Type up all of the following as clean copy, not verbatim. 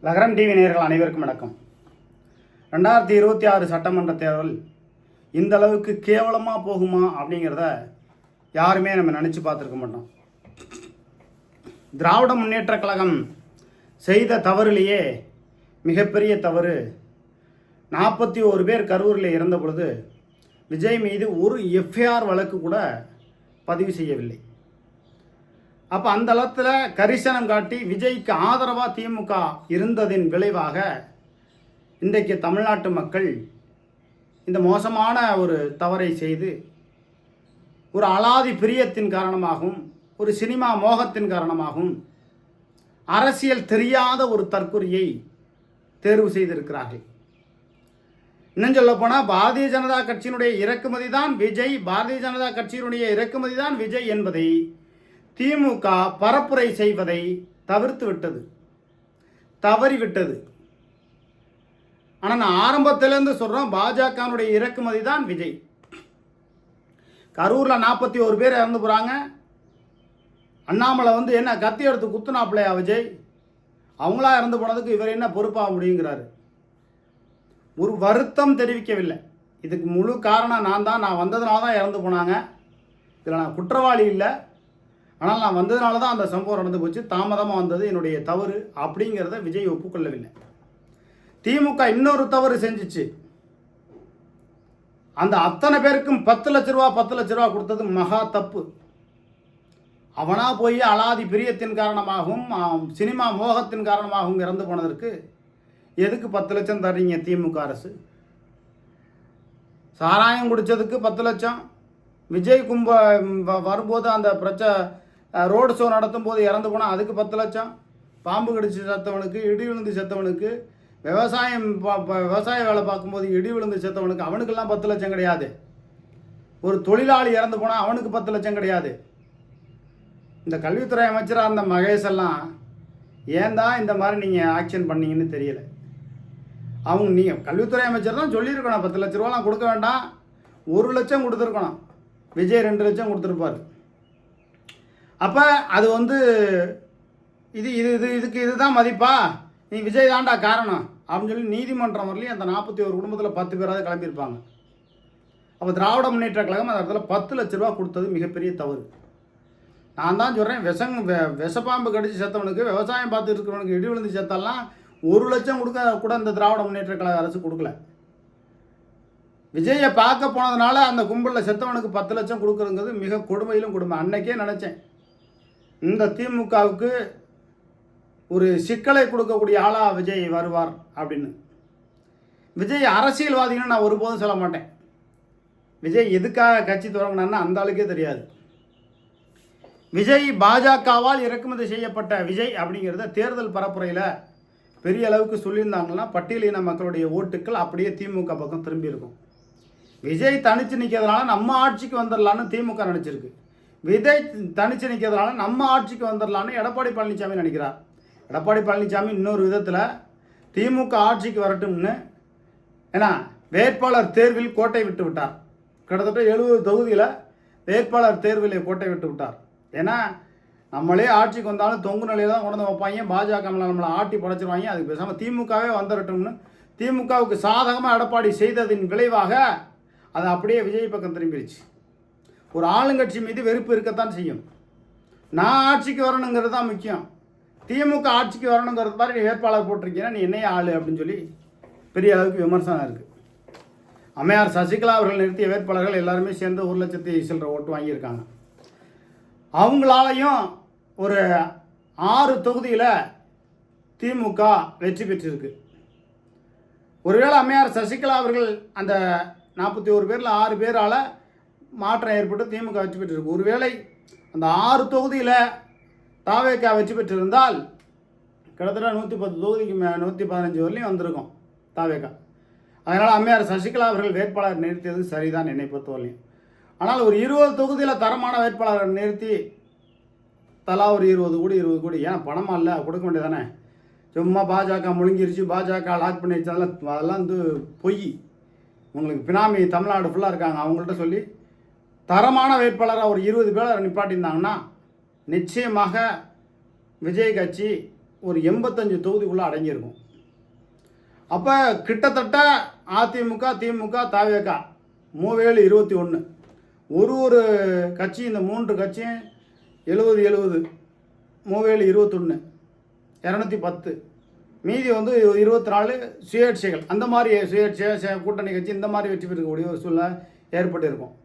லகரம் டிவி நேயர்கள் அனைவருக்கும் வணக்கம். 2026 சட்டமன்ற தேர்தல் இந்த அளவுக்கு கேவலமாக போகுமா அப்படிங்கிறத யாருமே நம்ம நினச்சி பார்த்துருக்க மாட்டோம். திராவிட முன்னேற்ற கழகம் செய்த தவறுலேயே மிகப்பெரிய தவறு. 41 பேர் கரூரில் இறந்த பொழுது விஜய் மீது ஒரு எஃப்ஐஆர் வழக்கு கூட பதிவு செய்யவில்லை. அப்போ அந்த அளத்தில் கரிசனம் காட்டி விஜய்க்கு ஆதரவாக திமுக இருந்ததின் விளைவாக இன்றைக்கு தமிழ்நாட்டு மக்கள் இந்த மோசமான ஒரு தவறை செய்து ஒரு அலாதி பிரியத்தின் காரணமாகவும் ஒரு சினிமா மோகத்தின் காரணமாகவும் அரசியல் தெரியாத ஒரு தற்கொலையை தேர்வு செய்திருக்கிறார்கள். இன்னும் சொல்ல போனால் பாரதிய ஜனதா கட்சியினுடைய இறக்குமதி தான் விஜய், பாரதிய ஜனதா கட்சியினுடைய இறக்குமதி தான் விஜய் என்பதை திமுக பரப்புரை செய்வதை தவிர்த்து விட்டது, தவறிவிட்டது. ஆனால் நான் ஆரம்பத்திலேருந்து சொல்கிறோம், பாஜகனுடைய இறக்குமதி தான் விஜய். கரூரில் 41 பேர் இறந்து போகிறாங்க. அண்ணாமலை என்ன கத்தி எடுத்து குத்துனாப்பிள்ளையா விஜய்? அவங்களா இறந்து போனதுக்கு இவர் என்ன பொறுப்பாக முடியுங்கிறாரு. ஒரு வருத்தம் தெரிவிக்கவில்லை. இதுக்கு முழு காரணம் நான் வந்ததுனால தான் இறந்து போனாங்க. இதில் நான் குற்றவாளி இல்லை, ஆனால் நான் வந்ததுனால தான் அந்த சம்பவம் நடந்து போச்சு, தாமதமாக வந்தது என்னுடைய தவறு அப்படிங்கிறத விஜய் ஒப்புக்கொள்ளவில்லை. திமுக இன்னொரு தவறு செஞ்சிச்சு. அந்த அத்தனை பேருக்கும் 10 லட்ச ரூபா கொடுத்தது மகா தப்பு. அவனா போய் அலாதி பிரியத்தின் காரணமாகவும் சினிமா மோகத்தின் காரணமாகவும் இறந்து போனதற்கு எதுக்கு 10 லட்சம் தர்றீங்க திமுக அரசு? சாராயம் குடித்ததுக்கு 10 லட்சம், விஜய் வரும்போது அந்த ரோடு ஷோ நடத்தும் போது இறந்து போனால் அதுக்கு 10 லட்சம், பாம்பு கடிச்சு செத்தவனுக்கு, இடி விழுந்து செத்தவனுக்கு, விவசாய வேலை பார்க்கும்போது இடி விழுந்து செத்தவனுக்கு அவனுக்கெல்லாம் 10 லட்சம் கிடையாது. ஒரு தொழிலாளி இறந்து போனால் அவனுக்கு 10 லட்சம் கிடையாது. இந்த கல்வித்துறை அமைச்சராக இருந்த மகேஷ் எல்லாம் ஏன் தான் இந்த மாதிரி நீங்கள் ஆக்ஷன் பண்ணீங்கன்னு தெரியல. நீங்கள் கல்வித்துறை அமைச்சர் தான் சொல்லியிருக்கணும் 10 லட்ச ரூபாலாம் கொடுக்க வேண்டாம், 1 லட்சம் கொடுத்துருக்கணும். விஜய் 2 லட்சம் கொடுத்துருப்பார். அப்போ அது இதுதான் மதிப்பா, நீ விஜய் தாண்டா காரணம் அப்படின்னு சொல்லி நீதிமன்றம் வரலையும் அந்த 41 குடும்பத்தில் 10 பேராவது கிளம்பியிருப்பாங்க. அப்போ திராவிட முன்னேற்ற கழகம் அந்த இடத்துல 10 லட்ச ரூபா கொடுத்தது மிகப்பெரிய தவறு. நான் தான் சொல்கிறேன், விஷப்பாம்பு கடிச்சு செத்தவனுக்கு, விவசாயம் பார்த்துட்டு இருக்கிறவனுக்கு, இடி விழுந்து செத்தாலாம் 1 லட்சம் கொடுக்க கூட இந்த திராவிட முன்னேற்ற கழக அரசு கொடுக்கல. விஜயை பார்க்க போனதுனால அந்த கும்பலில் செத்தவனுக்கு 10 லட்சம் கொடுக்குறதுங்கிறது மிக கொடுமையிலும் கொடுமை. அன்னைக்கே நினச்சேன், இந்த திமுகவுக்கு ஒரு சிக்கலை கொடுக்கக்கூடிய ஆளாக விஜய் வருவார் அப்படின்னு. விஜய் அரசியல்வாதின்னு நான் ஒருபோதும் சொல்ல மாட்டேன். விஜய் எதுக்காக கட்சி தொடங்கினான்னு அந்த ஆளுக்கே தெரியாது. விஜய் பாஜகவால் இறக்குமதி செய்யப்பட்ட விஜய் அப்படிங்கிறத தேர்தல் பரப்புரையில் பெரிய அளவுக்கு சொல்லியிருந்தாங்கன்னா பட்டியலின மக்களுடைய ஓட்டுக்கள் அப்படியே திமுக பக்கம் திரும்பி இருக்கும். விஜய் தனித்து நிற்கிறதுனால நம்ம ஆட்சிக்கு வந்துடலான்னு திமுக நினச்சிருக்கு. விஜய் தனித்து நிற்கிறதுனால நம்ம ஆட்சிக்கு வந்துடலான்னு எடப்பாடி பழனிசாமி நினைக்கிறார். எடப்பாடி பழனிசாமி இன்னொரு விதத்தில் திமுக ஆட்சிக்கு வரட்டும்னு வேட்பாளர் தேர்வில் கோட்டை விட்டு விட்டார். கிட்டத்தட்ட 70 தொகுதியில் வேட்பாளர் தேர்வில் கோட்டை விட்டு விட்டார். ஏன்னா நம்மளே ஆட்சிக்கு வந்தாலும் தொங்கு நிலையில் தான் கொண்டு வைப்பாங்க, பாஜக நம்மளை ஆட்டி படைச்சிருவாங்க, அதுக்கு பேசாமல் திமுகவே வந்துடட்டும்னு திமுகவுக்கு சாதகமாக எடப்பாடி செய்ததின் விளைவாக அது அப்படியே விஜய் பக்கம் திரும்பிடுச்சு. ஒரு ஆளுங்கட்சி மீது வெறுப்பு இருக்கத்தான் செய்யும். நான் ஆட்சிக்கு வரணுங்கிறது தான் முக்கியம், திமுக ஆட்சிக்கு வரணுங்கிறது மாதிரி நீ வேட்பாளர் போட்டிருக்கீங்கன்னா நீ என்னைய ஆளு அப்படின்னு சொல்லி பெரிய அளவுக்கு விமர்சனம் இருக்குது. அம்மையார் சசிகலா அவர்கள் நிறுத்திய வேட்பாளர்கள் எல்லாருமே சேர்ந்து 1 லட்சத்தி சில்லற ஓட்டு வாங்கியிருக்காங்க. அவங்களாலையும் ஒரு 6 தொகுதியில் திமுக வெற்றி பெற்றிருக்கு. ஒருவேளை அம்மையார் சசிகலா அவர்கள் அந்த 41 பேரில் 6 பேரால் மாற்றம் ஏற்பட்டு திமுக வெற்றி பெற்றிருக்கு. ஒருவேளை அந்த 6 தொகுதியில் தாவேகா வெற்றி பெற்றிருந்தால் கிட்டத்தட்ட 110 தொகுதிக்கு 115 வரலையும் வந்திருக்கும் தாவேகா. அதனால் அம்மையார் சசிகலா அவர்கள் வேட்பாளர் நிறுத்தியது சரிதான் என்னை பொறுத்தவரையும். ஆனால் ஒரு 20 தொகுதியில் தரமான வேட்பாளரை நிறுத்தி தலா ஒரு 20 கோடி ஏன் பணமாக இல்லை கொடுக்க வேண்டியதானே? சும்மா பாஜக முழுங்கிருச்சு, பாஜக லாக் பண்ணி வச்சாலும் அதெல்லாம் பொய். உங்களுக்கு பினாமி தமிழ்நாடு ஃபுல்லாக இருக்காங்க, அவங்கள்ட்ட சொல்லி தரமான வேட்பாளராக ஒரு 20 பேரை நிப்பாட்டியிருந்தாங்கன்னா நிச்சயமாக விஜய் கட்சி ஒரு 85 தொகுதிக்குள்ளே அடங்கியிருக்கும். அப்போ கிட்டத்தட்ட அதிமுக, திமுக, தவேக 21 ஒரு கட்சி, இந்த 3 கட்சியும் 70 21 210, மீதி 24 சுயேட்சைகள். அந்த மாதிரி சுயேட்சை கூட்டணி கட்சி இந்த மாதிரி வெற்றி பெறக்கூடிய ஒரு சூழ்நிலை ஏற்பட்டிருக்கும்.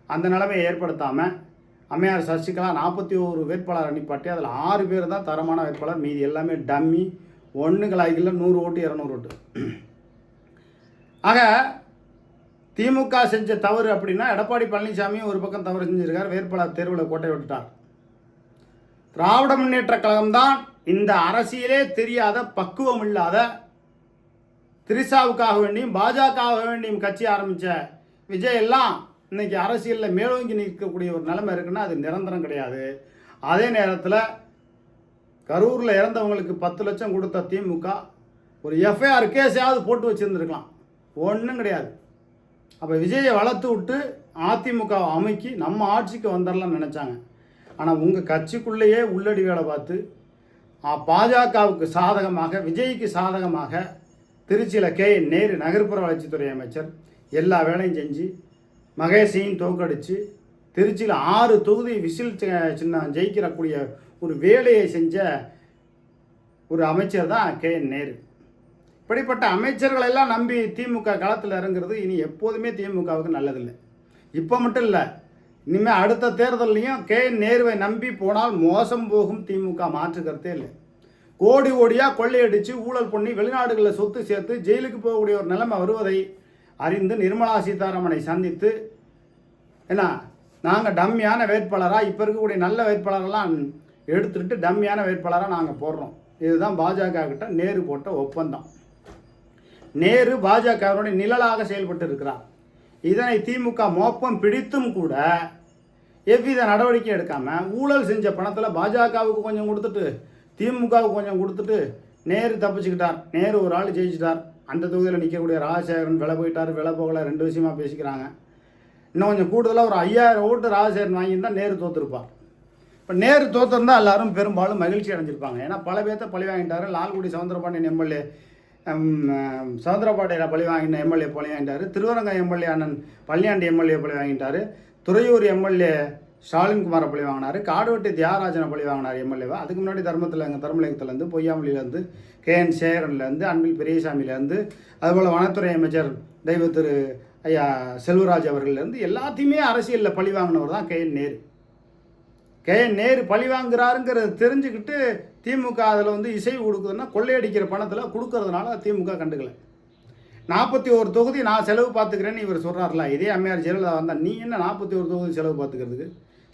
அந்த நிலைமையை ஏற்படுத்தாமல் அம்மையார் சசிகலா 41 வேட்பாளர் அனுப்பாட்டி அதில் 6 பேர் தான் தரமான வேட்பாளர், மீதி எல்லாமே டம்மி, ஒன்றுகளாகில 100 ஓட்டு 200 ஓட்டு. ஆக திமுக செஞ்ச தவறு அப்படின்னா எடப்பாடி பழனிசாமியும் ஒரு பக்கம் தவறு செஞ்சிருக்கார், வேட்பாளர் தேர்வில் கோட்டை விட்டுட்டார். திராவிட முன்னேற்ற கழகம்தான் இந்த அரசியலே தெரியாத, பக்குவம் இல்லாத, திரிசாவுக்காக வேண்டியும் பாஜகவாக வேண்டியும் கட்சி ஆரம்பித்த விஜய் எல்லாம் இன்னைக்கு அரசியலில் மேலோங்கி நிற்கக்கூடிய ஒரு நிலைமை இருக்குன்னா அது நிரந்தரம் கிடையாது. அதே நேரத்தில் கரூரில் இறந்தவங்களுக்கு 10 லட்சம் கொடுத்த திமுக ஒரு எஃப்ஐஆர் கேஸையாவது போட்டு வச்சுருந்துருக்கலாம், ஒன்றும் கிடையாது. அப்போ விஜயை வளர்த்து விட்டு அதிமுகவை அமைக்கி நம்ம ஆட்சிக்கு வந்துடலாம்னு நினச்சாங்க. ஆனால் உங்கள் கட்சிக்குள்ளேயே உள்ளடி வேலை பார்த்து பாஜகவுக்கு சாதகமாக, விஜய்க்கு சாதகமாக திருச்சியில் KN நேரு நகர்ப்புற வளர்ச்சித்துறை அமைச்சர் எல்லா வேலையும் செஞ்சு மகேஷையும் தோக்கடித்து திருச்சியில் 6 தொகுதி விசில் சின்னம் ஜெயிக்கிறக்கூடிய ஒரு வேலையை செஞ்ச ஒரு அமைச்சர் தான் KN நேரு. இப்படிப்பட்ட அமைச்சர்களெல்லாம் நம்பி திமுக களத்தில் இறங்குறது இனி எப்போதுமே திமுகவுக்கு நல்லதில்லை. இப்போ மட்டும் இல்லை, இனிமேல் அடுத்த தேர்தலையும் KN நேருவை நம்பி போனால் மோசம் போகும். திமுக மாற்றுக்கிறதே இல்லை. கோடி கோடியாக கொள்ளையடித்து ஊழல் பண்ணி வெளிநாடுகளில் சொத்து சேர்த்து ஜெயிலுக்கு போகக்கூடிய ஒரு நிலைமை வருவதை அறிந்து நிர்மலா சீதாராமனை சந்தித்து, ஏன்னா நாங்கள் டம்மியான வேட்பாளராக, இப்போ இருக்கக்கூடிய நல்ல வேட்பாளரெல்லாம் எடுத்துகிட்டு டம்மியான வேட்பாளராக நாங்கள் போடுறோம். இதுதான் பாஜக கிட்ட நேரு போட்ட ஒப்பந்தம். நேரு பாஜகவுடைய நிழலாக செயல்பட்டு இருக்கிறார். இதனை திமுக மோப்பம் பிடித்தும் கூட எவ்வித நடவடிக்கை எடுக்காமல் ஊழல் செஞ்ச பணத்தில் பாஜகவுக்கு கொஞ்சம் கொடுத்துட்டு திமுகவுக்கு கொஞ்சம் கொடுத்துட்டு நேரு தப்பிச்சுக்கிட்டார். நேரு ஒரு ஆள் ஜெயிச்சிட்டார். அந்த தொகுதியில் நிற்கக்கூடிய ராஜசேகரன் விலை போயிட்டார், விலை போகலை, 2 விஷயமாக பேசிக்கிறாங்க. இன்னும் கொஞ்சம் கூடுதலாக ஒரு 5000 ஓட்டு ராஜசேகரன் வாங்கியிருந்தால் நேரு தோற்றுருப்பார். இப்போ நேரு தோற்றுருந்தால் எல்லாரும் பெரும்பாலும் மகிழ்ச்சி அடைஞ்சிருப்பாங்க. ஏன்னா பல பேர்த்த பழி வாங்கிட்டார். லால்குடி சவுந்தரபாண்டியன் எம்எல்ஏ, சவுந்தரபாண்டியில் பழி வாங்கின எம்எல்ஏ பழி வாங்கிட்டார். திருவரங்கம் எம்எல்ஏ அண்ணன் பழனியாண்டி எம்எல்ஏ பழி வாங்கிட்டார். துறையூர் எம்எல்ஏ ஸ்டாலின்குமாரை பழி வாங்கினார். காடுவெட்டி தியாகராஜனை பழி வாங்கினார் எம்எல்ஏவா. அதுக்கு முன்னாடி எங்கள் தர்மலிங்கத்துலேருந்து, பொய்யாமொழியிலேருந்து, KN சேகரன்லேருந்து, அன்பில் பெரியசாமியிலேருந்து, அதுபோல் வனத்துறை அமைச்சர் தெய்வ திரு ஐயா செல்வராஜ் அவர்கள்லேருந்து எல்லாத்தையுமே அரசியலில் பழி வாங்கினவர் தான் KN நேரு. KN நேரு பழி வாங்குறாருங்கிறத தெரிஞ்சுக்கிட்டு திமுக அதில் இசைவு கொடுக்குதுன்னா கொள்ளையடிக்கிற பணத்தில் கொடுக்கறதுனால திமுக கண்டுக்கல. 41 தொகுதி நான் செலவு பார்த்துக்கிறேன்னு இவர் சொல்கிறார்ல, இதே அம்மையார் ஜெயலலிதா வந்தால் நீ என்ன 41 தொகுதி செலவு பார்த்துக்கிறதுக்கு,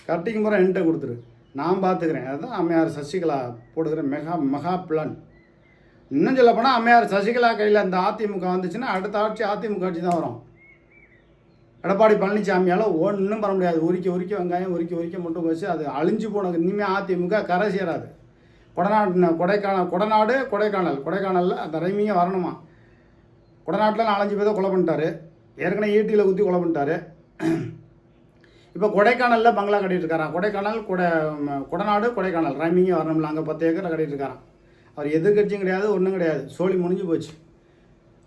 கட்டிங் முறை என்கிட்ட கொடுத்துரு, நான் பார்த்துக்கிறேன். அதுதான் அம்மையார் சசிகலா போடுகிற மெகா பிளான். இன்னும் சொல்ல போனால் அம்மையார் சசிகலா கையில் அந்த அதிமுக வந்துச்சுன்னா அடுத்த ஆட்சி அதிமுக ஆட்சி தான் வரும். எடப்பாடி பழனிசாமியால் ஒன்றும் பண்ண முடியாது. உரிக்க வெங்காயம் உரிக்க மட்டும் வச்சு அது அழிஞ்சு போனது. இனிமேல் அதிமுக கரை சேராது. கொடைக்கானலில் அந்த ரைமிங்க வரணுமா. கொடநாட்டில் 4-5 பேரை கொலை பண்ணிட்டாரு. ஏற்கனவே ஈட்டியில் ஊற்றி கொலை பண்ணிட்டாரு. இப்போ கொடைக்கானலில் பங்களா கட்டிகிட்டு இருக்காரான். கொடைக்கானல் ரைமிங்கே வரணும்ல, அங்கே 10 ஏக்கரை கட்டிகிட்டு இருக்காரான். அவர் எதிர்கட்சியும் கிடையாது, ஒன்றும் கிடையாது, சோழி முடிஞ்சு போச்சு.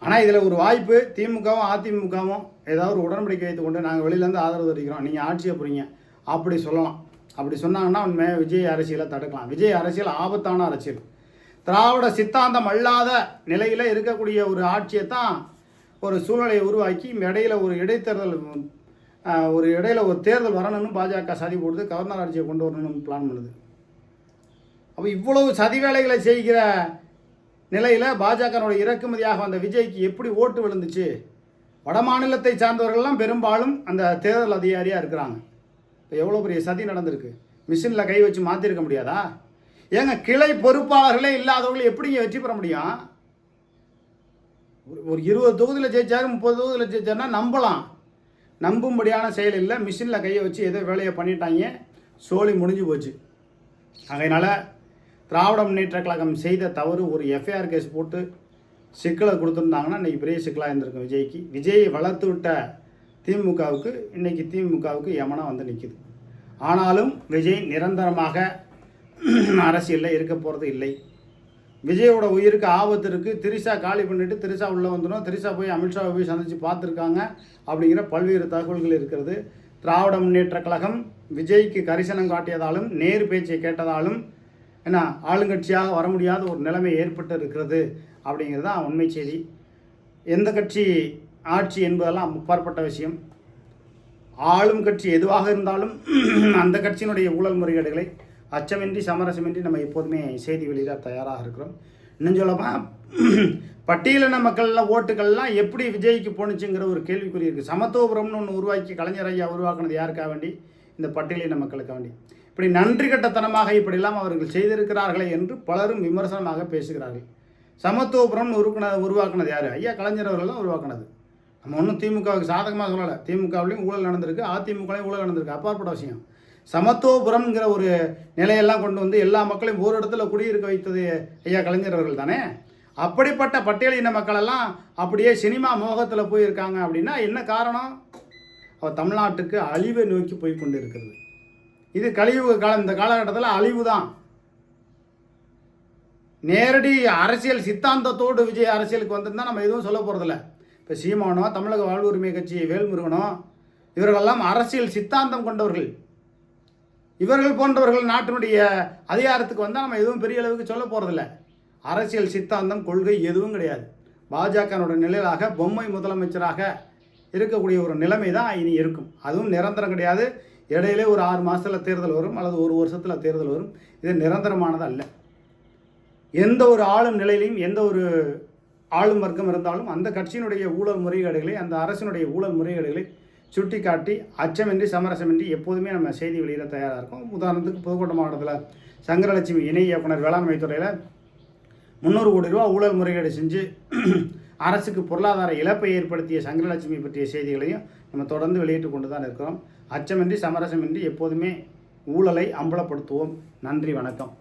ஆனால் இதில் ஒரு வாய்ப்பு, திமுகவும் அதிமுகவும் ஏதாவது ஒரு உடன்படிக்கை வைத்து கொண்டு நாங்கள் வெளியிலேருந்து ஆதரவு தெரிவிக்கிறோம், நீங்கள் ஆட்சியை புரியுங்க அப்படி சொல்லலாம். அப்படி சொன்னாங்கன்னா உண்மையாக விஜய் அரசியலை தடுக்கலாம். விஜய் அரசியல் ஆபத்தான அரசியல். திராவிட சித்தாந்தம் அல்லாத நிலையில் இருக்கக்கூடிய ஒரு ஆட்சியை தான் ஒரு சூழ்நிலையை உருவாக்கி இடையில ஒரு தேர்தல் வரணும்னு பாஜக சதி போடுது. கவர்னர் ஆட்சியை கொண்டு வரணும்னு பிளான் பண்ணுது. அப்போ இவ்வளவு சதி வேலைகளை செய்கிற நிலையில் பாஜகனுடைய இறக்குமதியாக வந்த விஜய்க்கு எப்படி ஓட்டு விழுந்துச்சு? வட மாநிலத்தை சார்ந்தவர்கள்லாம் பெரும்பாலும் அந்த தேர்தல் அதிகாரியாக இருக்கிறாங்க. இப்போ எவ்வளோ பெரிய சதி நடந்திருக்கு. மிஷினில் கை வச்சு மாற்றிருக்க முடியாதா? ஏங்க, கிளை பொறுப்பாளர்களே இல்லாதவர்கள் எப்படிங்க வெற்றி பெற முடியும்? ஒரு 20 தொகுதியில் ஜெயிச்சாரு, 30 தொகுதியில் ஜெயிச்சாருன்னா நம்பலாம். நம்பும்படியான செயல் இல்லை. மிஷினில் கையை வச்சு ஏதோ வேலையை பண்ணிட்டாங்க, சோழி முடிஞ்சு போச்சு. அதனால் திராவிட முன்னேற்ற கழகம் செய்த தவறு ஒரு எஃப்ஐஆர் கேஸ் போட்டு சிக்கலை கொடுத்துருந்தாங்கன்னா இன்றைக்கி பெரிய சிக்கலாக இருந்திருக்கும் விஜய்க்கு. விஜயை வளர்த்து விட்ட திமுகவுக்கு இன்றைக்கி திமுகவுக்கு யமனம் வந்து நிற்குது. ஆனாலும் விஜய் நிரந்தரமாக அரசியலில் இருக்க போகிறது இல்லை. விஜயோட உயிருக்கு ஆபத்து இருக்குது, திரிஷா காலி பண்ணிவிட்டு திரிஷா உள்ளே வந்துடும், திரிஷா போய் அமித்ஷாவை போய் சந்தித்து பார்த்துருக்காங்க அப்படிங்கிற பல்வேறு தகவல்கள் இருக்கிறது. திராவிட முன்னேற்ற கழகம் விஜய்க்கு கரிசனம் காட்டியதாலும் நேரு பேச்சை கேட்டதாலும் என்ன ஆளுங்கட்சியாக வர முடியாத ஒரு நிலைமை ஏற்பட்டு இருக்கிறது அப்படிங்கிறது தான் உண்மை செய்தி. எந்த கட்சி ஆட்சி என்பதெல்லாம் முப்பாற்பட்ட விஷயம். ஆளும் கட்சி எதுவாக இருந்தாலும் அந்த கட்சியினுடைய ஊழல் முறைகேடுகளை அச்சமின்றி சமரசமின்றி நம்ம எப்போதுமே செய்தி வெளியிட தயாராக இருக்கிறோம். இன்னும் சொல்லப்போனால் பட்டியலின மக்கள்லாம் ஓட்டுக்கள்லாம் எப்படி விஜய்க்கு போணுச்சுங்கிற ஒரு கேள்விக்குறி இருக்குது. சமத்துவபுரம்னு ஒன்று உருவாக்கி கலைஞர் ஐயா உருவாக்குனது யாருக்காக வேண்டி? இந்த பட்டியலின மக்களுக்காக வேண்டி. இப்படி நன்றி கட்டத்தனமாக இப்படியெல்லாம் அவர்கள் செய்திருக்கிறார்களே என்று பலரும் விமர்சனமாக பேசுகிறார்கள். சமத்துவபுரம்னு உருவாக்குனது யார்? ஐயா கலைஞர் அவர்கள் தான் உருவாக்குனது. நம்ம ஒன்றும் திமுகவுக்கு சாதகமாக சொல்லலை. திமுகவிலையும் ஊழல் நடந்திருக்கு, அதிமுகலையும் ஊழல் நடந்திருக்கு, அப்பாற்பட்ட விஷயம். சமத்துவபுரம்ங்கிற ஒரு நிலையெல்லாம் கொண்டு வந்து எல்லா மக்களையும் ஒரு இடத்துல குடியிருக்க வைத்தது ஐயா கலைஞர் அவர்கள் தானே. அப்படிப்பட்ட பட்டியலின மக்களெல்லாம் அப்படியே சினிமா மோகத்தில் போயிருக்காங்க அப்படின்னா என்ன காரணம்? அவர் தமிழ்நாட்டுக்கு அழிவை நோக்கி போய் கொண்டு இருக்கிறது. இது கலியுக காலம். இந்த காலகட்டத்தில் அழிவு தான். நேரடி அரசியல் சித்தாந்தத்தோடு விஜய் அரசியலுக்கு வந்திருந்தால் நம்ம எதுவும் சொல்ல போகிறதில்ல. இப்போ சீமானோ, தமிழக வாழ்வுரிமை கட்சி வேல்முருகனோ, இவர்களெல்லாம் அரசியல் சித்தாந்தம் கொண்டவர்கள். இவர்கள் போன்றவர்கள் நாட்டினுடைய அதிகாரத்துக்கு வந்தால் நம்ம எதுவும் பெரிய அளவுக்கு சொல்ல போகிறதில்ல. அரசியல் சித்தாந்தம் கொள்கை எதுவும் கிடையாது. பாஜகனுடைய நிலையிலாக பொம்மை முதலமைச்சராக இருக்கக்கூடிய ஒரு நிலைமை தான் இனி இருக்கும். அதுவும் நிரந்தரம் கிடையாது. இடையிலே ஒரு 6 மாதத்தில் தேர்தல் வரும் அல்லது ஒரு வருஷத்தில் தேர்தல் வரும். இது நிரந்தரமானது அல்ல. எந்த ஒரு ஆளும் நிலையிலையும் எந்த ஒரு ஆளும் வர்க்கம் இருந்தாலும் அந்த கட்சியினுடைய ஊழல் முறைகேடுகளை, அந்த அரசினுடைய ஊழல் முறைகேடுகளை சுட்டி காட்டி அச்சமின்றி சமரசமின்றி எப்போதுமே நம்ம செய்தி வெளியிட தயாராக இருக்கும். உதாரணத்துக்கு புதுக்கோட்டை மாவட்டத்தில் சங்கரலட்சுமி இணை இயக்குனர் வேளாண்மை துறையில் 300 கோடி ரூபா ஊழல் முறைகேடு செஞ்சு அரசுக்கு பொருளாதார இழப்பை ஏற்படுத்திய சங்கரலட்சுமி பற்றிய செய்திகளையும் நம்ம தொடர்ந்து வெளியிட்டு கொண்டு தான் இருக்கிறோம். அச்சமின்றி சமரசமின்றி எப்போதுமே ஊழலை அம்பலப்படுத்துவோம். நன்றி, வணக்கம்.